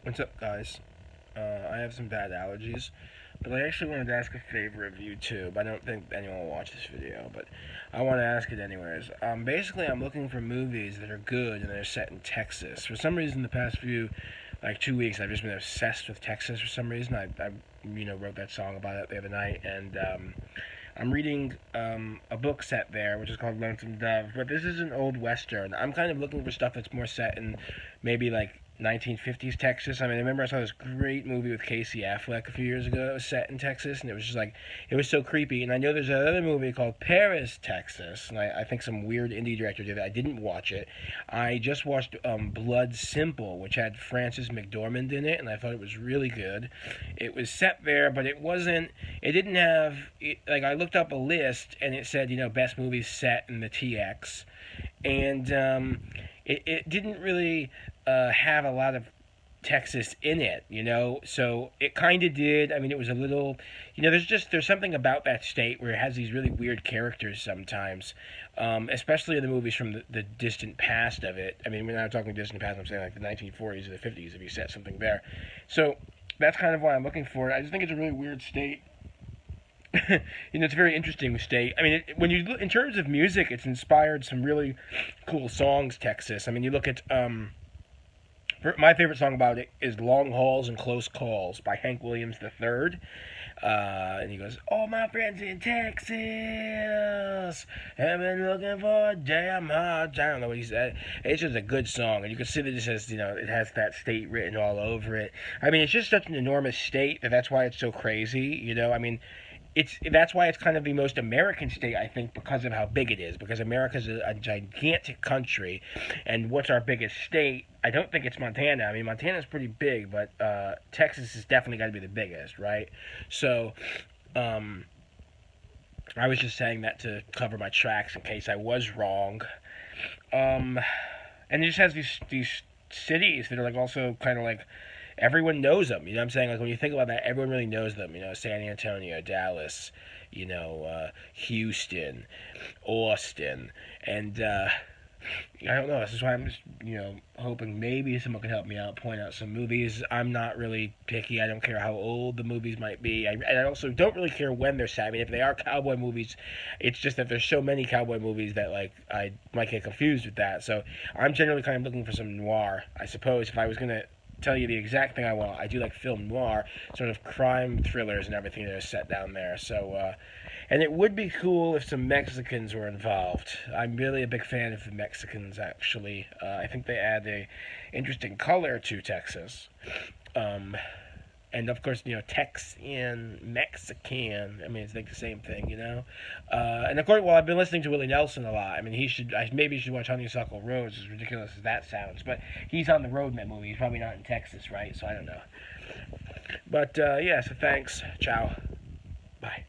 What's up, guys? I have some bad allergies, but I actually wanted to ask a favor of YouTube. I don't think anyone will watch this video, but I want to ask it anyways. Basically, I'm looking for movies that are good and they're set in Texas. For some reason, the past few, like 2 weeks, I've just been obsessed with Texas for some reason. I wrote that song about it the other night, and I'm reading a book set there, which is called Lonesome Dove. But this is an old western. I'm kind of looking for stuff that's more set in maybe like 1950s Texas. I mean, I remember I saw this great movie with Casey Affleck a few years ago. It was set in Texas, and it was just like it was so creepy. And I know there's another movie called Paris, Texas, and I think some weird indie director did it. I didn't watch it. I just watched Blood Simple, which had Frances McDormand in it, and I thought it was really good. It was set there, but it wasn't. It didn't have like I looked up a list, and it said best movies set in the TX, and it didn't really have a lot of Texas in it, So it kind of did. I mean, it was a little, there's something about that state where it has these really weird characters sometimes, especially in the movies from the distant past of it. I mean, we're not talking distant past. I'm saying like the 1940s or the 50s if you set something there. So that's kind of why I'm looking for it. I just think it's a really weird state. It's a very interesting state. I mean, when you look in terms of music, it's inspired some really cool songs. Texas. I mean, you look at my favorite song about it is "Long Hauls and Close Calls" by Hank Williams III. And he goes, "All my friends in Texas have been looking for a damn hard time." I don't know what he said. It's just a good song, and you can see that it says, it has that state written all over it. I mean, it's just such an enormous state that's why it's so crazy. I mean, that's why it's kind of the most American state, I think, because of how big it is. Because America's a gigantic country, and what's our biggest state? I don't think it's Montana. I mean, Montana's pretty big, but Texas is definitely got to be the biggest, right? So, I was just saying that to cover my tracks in case I was wrong. Um, and it just has these cities that are like also kind of like everyone knows them. You know what I'm saying? Like when you think about that, everyone really knows them. San Antonio, Dallas, Houston, Austin, and I don't know. This is why I'm just hoping maybe someone can help me out, point out some movies. I'm not really picky. I don't care how old the movies might be. And I also don't really care when they're set. I mean, if they are cowboy movies, it's just that there's so many cowboy movies that like I might get confused with that. So I'm generally kind of looking for some noir. I suppose if I was gonna tell you the exact thing I want, I do like film noir, sort of crime thrillers and everything that are set down there. So and it would be cool if some Mexicans were involved. I'm really a big fan of the Mexicans, actually. I think they add a interesting color to Texas. Um, and of course, Texian, Mexican. I mean, it's like the same thing. And of course, well, I've been listening to Willie Nelson a lot. I mean, maybe you should watch Honeysuckle Rose, as ridiculous as that sounds. But he's on the road in that movie. He's probably not in Texas, right? So I don't know. But yeah, so thanks. Ciao. Bye.